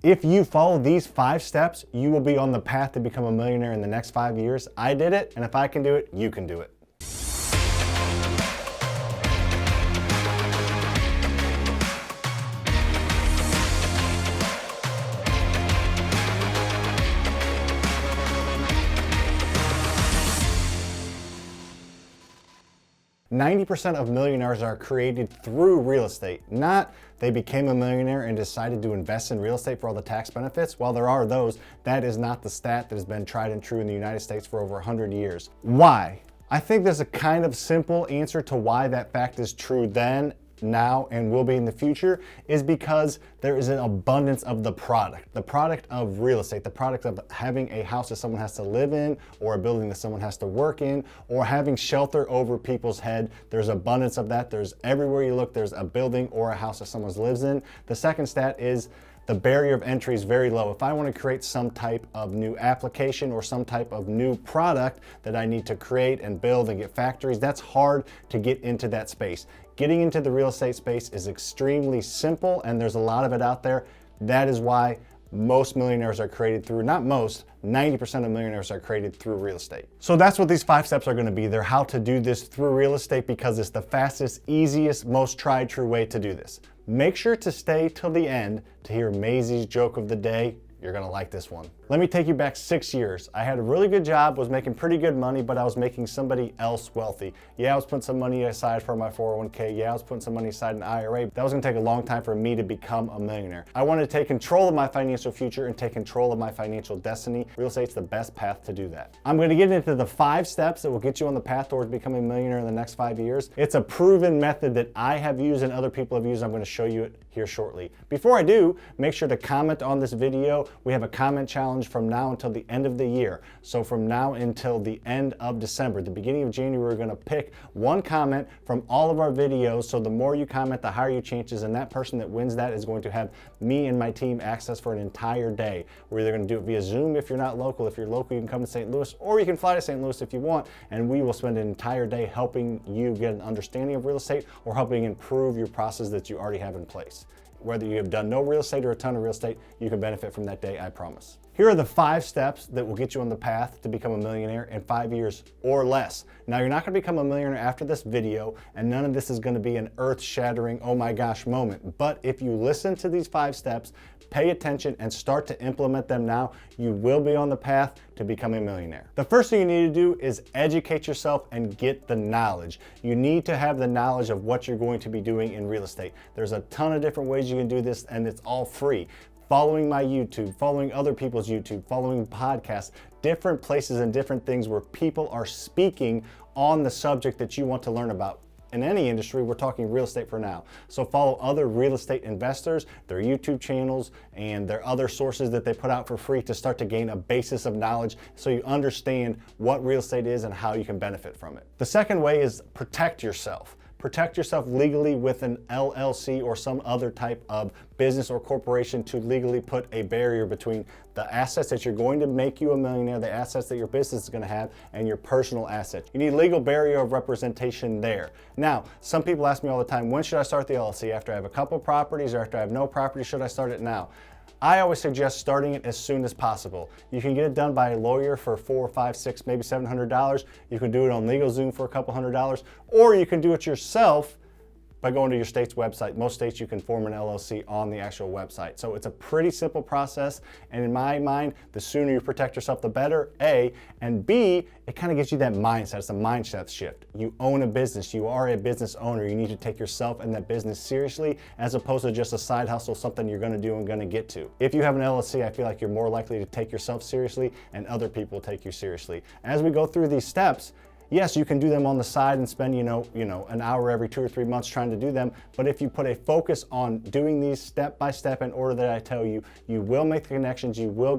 If you follow these 5 steps, you will be on the path to become a millionaire in the next 5 years. I did it, and if I can do it, you can do it. 90% of millionaires are created through real estate, not they became a millionaire and decided to invest in real estate for all the tax benefits. While there are those, that is not the stat that has been tried and true in the United States for over 100 years. Why? I think there's a kind of simple answer to why that fact is true then, now, and will be in the future, is because there is an abundance of the product of real estate, the product of having a house that someone has to live in, or a building that someone has to work in, or having shelter over people's head. There's abundance of that. There's everywhere you look, there's a building or a house that someone lives in. The second stat is the barrier of entry is very low. If I want to create some type of new application or some type of new product that I need to create and build and get factories, that's hard to get into that space. Getting into the real estate space is extremely simple, and there's a lot of it out there. That is why most millionaires are created through, not most, 90% of millionaires are created through real estate. So that's what these 5 steps are going to be. They're how to do this through real estate because it's the fastest, easiest, most tried true way to do this. Make sure to stay till the end to hear Maisie's joke of the day. You're gonna like this one. Let me take you back 6 years. I had a really good job, was making pretty good money, but I was making somebody else wealthy. Yeah, I was putting some money aside for my 401k. Yeah, I was putting some money aside in IRA. That was gonna take a long time for me to become a millionaire. I wanted to take control of my financial future and take control of my financial destiny. Real estate's the best path to do that. I'm gonna get into the 5 steps that will get you on the path towards becoming a millionaire in the next 5 years. It's a proven method that I have used and other people have used. I'm gonna show you it here shortly. Before I do, make sure to comment on this video. We have a comment challenge from now until the end of the year. So from now until the end of December, the beginning of January, we're gonna pick one comment from all of our videos. So the more you comment, the higher your chances, and that person that wins that is going to have me and my team access for an entire day. We're either gonna do it via Zoom if you're not local. If you're local, you can come to St. Louis, or you can fly to St. Louis if you want, and we will spend an entire day helping you get an understanding of real estate or helping improve your process that you already have in place. Whether you have done no real estate or a ton of real estate, you can benefit from that day, I promise. Here are the 5 steps that will get you on the path to become a millionaire in 5 years or less. Now, you're not gonna become a millionaire after this video, and none of this is gonna be an earth-shattering, oh my gosh moment. But if you listen to these 5 steps, pay attention, and start to implement them now, you will be on the path to becoming a millionaire. The first thing you need to do is educate yourself and get the knowledge. You need to have the knowledge of what you're going to be doing in real estate. There's a ton of different ways you can do this, and it's all free. Following my YouTube, following other people's YouTube, following podcasts, different places and different things where people are speaking on the subject that you want to learn about. In any industry, we're talking real estate for now. So follow other real estate investors, their YouTube channels, and their other sources that they put out for free to start to gain a basis of knowledge so you understand what real estate is and how you can benefit from it. The second way is protect yourself. Protect yourself legally with an LLC or some other type of business or corporation to legally put a barrier between the assets that you're going to make you a millionaire, the assets that your business is going to have, and your personal assets. You need legal barrier of representation there. Now, some people ask me all the time, when should I start the LLC? After I have a couple properties or after I have no property, should I start it now? I always suggest starting it as soon as possible. You can get it done by a lawyer for $400, $500, $600, maybe $700. You can do it on LegalZoom for a couple $100, or you can do it yourself by going to your state's website. Most states you can form an LLC on the actual website. So it's a pretty simple process, and in my mind, the sooner you protect yourself, the better, A, and B, it kind of gives you that mindset. It's a mindset shift. You own a business, you are a business owner. You need to take yourself and that business seriously as opposed to just a side hustle, something you're gonna do and gonna get to. If you have an LLC, I feel like you're more likely to take yourself seriously and other people take you seriously. As we go through these steps, yes, you can do them on the side and spend, an hour every 2 or 3 months trying to do them. But if you put a focus on doing these step by step in order that I tell you, you will make the connections, you will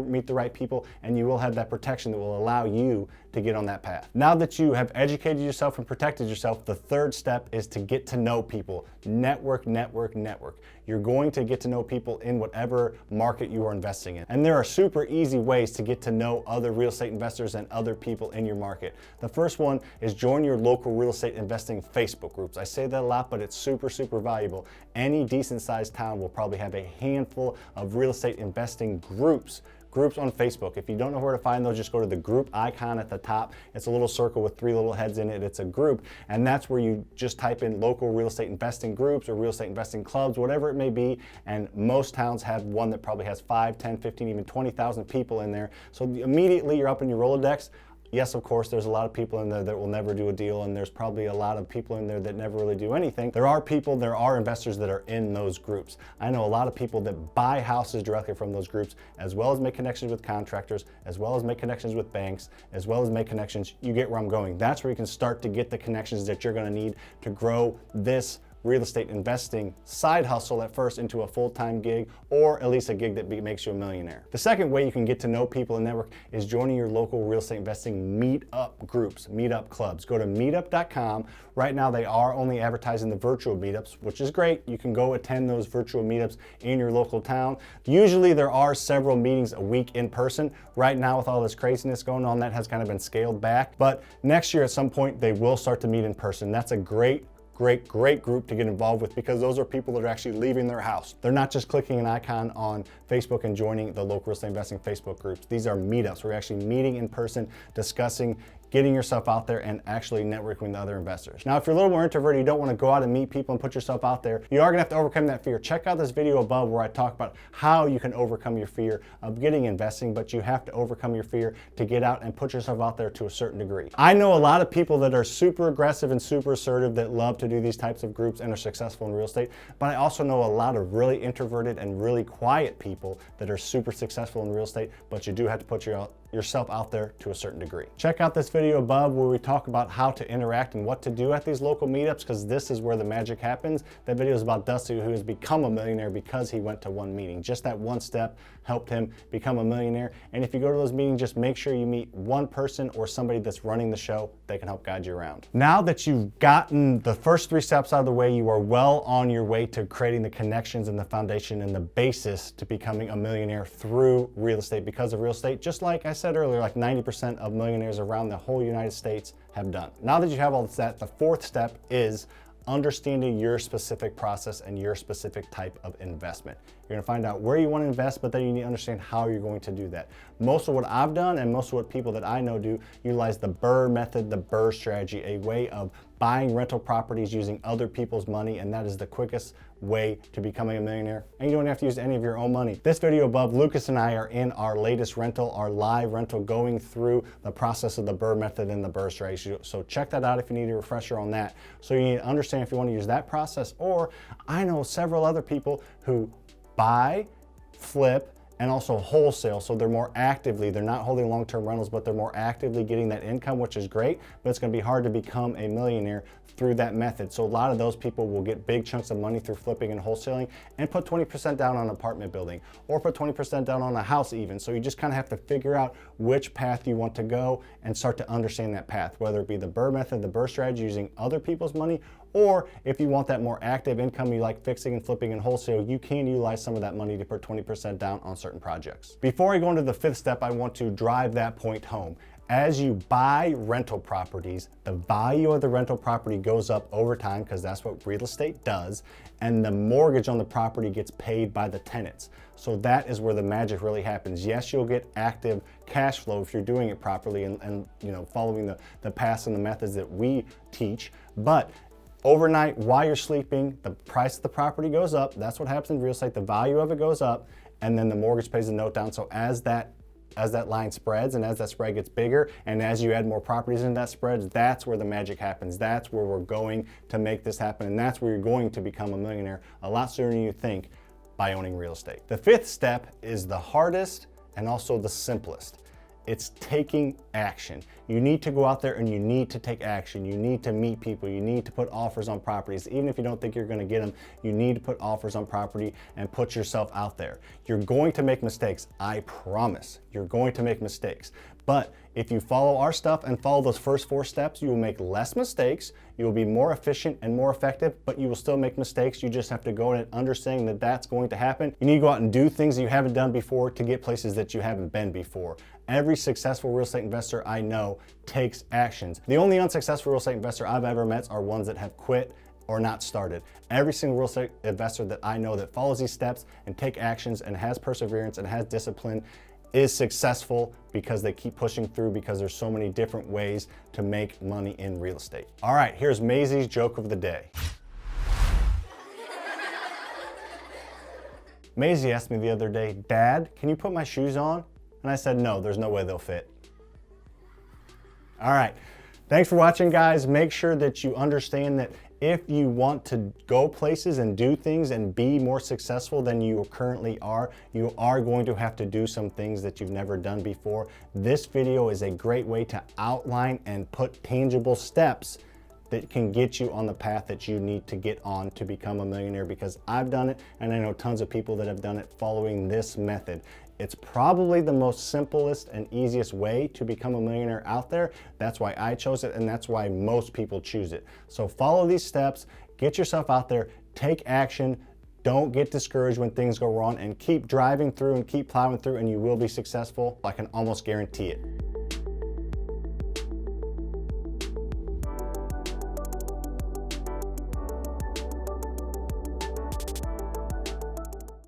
meet the right people, and you will have that protection that will allow you to get on that path. Now that you have educated yourself and protected yourself, the third step is to get to know people. Network, network, network. You're going to get to know people in whatever market you are investing in. And there are super easy ways to get to know other real estate investors and other people in your market. The first one is join your local real estate investing Facebook groups. I say that a lot, but it's super, super valuable. Any decent sized town will probably have a handful of real estate investing groups on Facebook. If you don't know where to find those, just go to the group icon at the top. It's a little circle with 3 little heads in it. It's a group, and that's where you just type in local real estate investing groups or real estate investing clubs, whatever it may be, and most towns have one that probably has 5, 10, 15, even 20,000 people in there. So immediately you're up in your Rolodex. Yes, of course, there's a lot of people in there that will never do a deal, and there's probably a lot of people in there that never really do anything. There are investors that are in those groups. I know a lot of people that buy houses directly from those groups, as well as make connections with contractors, as well as make connections with banks, as well as make connections. You get where I'm going. That's where you can start to get the connections that you're gonna need to grow this real estate investing side hustle at first into a full-time gig, or at least a gig that makes you a millionaire. The second way you can get to know people and network is joining your local real estate investing meetup groups, meetup clubs. Go to meetup.com. Right now they are only advertising the virtual meetups, which is great. You can go attend those virtual meetups in your local town. Usually there are several meetings a week in person. Right now with all this craziness going on, that has kind of been scaled back. But next year at some point they will start to meet in person. That's a great group to get involved with, because those are people that are actually leaving their house. They're not just clicking an icon on Facebook and joining the local real estate investing Facebook groups. These are meetups. We're actually meeting in person, discussing, getting yourself out there and actually networking with other investors. Now, if you're a little more introverted, you don't want to go out and meet people and put yourself out there, you are gonna have to overcome that fear. Check out this video above where I talk about how you can overcome your fear of getting investing, but you have to overcome your fear to get out and put yourself out there to a certain degree. I know a lot of people that are super aggressive and super assertive that love to do these types of groups and are successful in real estate, but I also know a lot of really introverted and really quiet people that are super successful in real estate, but you do have to put yourself out there to a certain degree. Check out this video above where we talk about how to interact and what to do at these local meetups, because this is where the magic happens. That video is about Dusty, who has become a millionaire because he went to one meeting. Just that one step helped him become a millionaire. And if you go to those meetings, just make sure you meet one person or somebody that's running the show that can help guide you around. Now that you've gotten the first 3 steps out of the way, you are well on your way to creating the connections and the foundation and the basis to becoming a millionaire through real estate, because of real estate, just like I said earlier, like 90% of millionaires around the whole United States have done. Now that you have all that, the 4th step is understanding your specific process and your specific type of investment. You're gonna find out where you wanna invest, but then you need to understand how you're going to do that. Most of what I've done and most of what people that I know do utilize the BRRRR method, the BRRRR strategy, a way of buying rental properties using other people's money, and that is the quickest way to becoming a millionaire. And you don't have to use any of your own money. This video above, Lucas and I are in our latest rental, our live rental, going through the process of the BRRRR method and the BRRRR strategy. So check that out if you need a refresher on that. So you need to understand if you want to use that process, or I know several other people who buy, flip, and also wholesale. So they're not holding long-term rentals, but they're more actively getting that income, which is great, but it's gonna be hard to become a millionaire through that method. So a lot of those people will get big chunks of money through flipping and wholesaling and put 20% down on an apartment building, or put 20% down on a house even. So you just kind of have to figure out which path you want to go and start to understand that path, whether it be the BRRRR method, the BRRRR strategy using other people's money, or if you want that more active income, you like fixing and flipping and wholesale, you can utilize some of that money to put 20% down on certain projects. Before I go into the 5th step, I want to drive that point home. As you buy rental properties, the value of the rental property goes up over time, because that's what real estate does, and the mortgage on the property gets paid by the tenants. So that is where the magic really happens. Yes, you'll get active cash flow if you're doing it properly and following the paths and the methods that we teach, but overnight, while you're sleeping, the price of the property goes up. That's what happens in real estate. The value of it goes up, and then the mortgage pays the note down. So as that line spreads, and as that spread gets bigger, and as you add more properties into that spread, that's where the magic happens. That's where we're going to make this happen, and that's where you're going to become a millionaire a lot sooner than you think, by owning real estate. The 5th step is the hardest and also the simplest. It's taking action. You need to go out there and you need to take action. You need to meet people. You need to put offers on properties. Even if you don't think you're going to get them, you need to put offers on property and put yourself out there. You're going to make mistakes. I promise. You're going to make mistakes. But if you follow our stuff and follow those first 4 steps, you will make less mistakes. You will be more efficient and more effective, but you will still make mistakes. You just have to go in and understanding that that's going to happen. You need to go out and do things that you haven't done before to get places that you haven't been before. Every successful real estate investor I know takes actions. The only unsuccessful real estate investor I've ever met are ones that have quit or not started. Every single real estate investor that I know that follows these steps and take actions and has perseverance and has discipline is successful because they keep pushing through, because there's so many different ways to make money in real estate. All right, here's Maisie's joke of the day. Maisie asked me the other day, "Dad, can you put my shoes on?" And I said, "No, there's no way they'll fit." All right, thanks for watching, guys. Make sure that you understand that if you want to go places and do things and be more successful than you currently are, you are going to have to do some things that you've never done before. This video is a great way to outline and put tangible steps that can get you on the path that you need to get on to become a millionaire, because I've done it and I know tons of people that have done it following this method. It's probably the most simplest and easiest way to become a millionaire out there. That's why I chose it, and that's why most people choose it. So follow these steps, get yourself out there, take action, don't get discouraged when things go wrong, and keep driving through and keep plowing through, and you will be successful. I can almost guarantee it.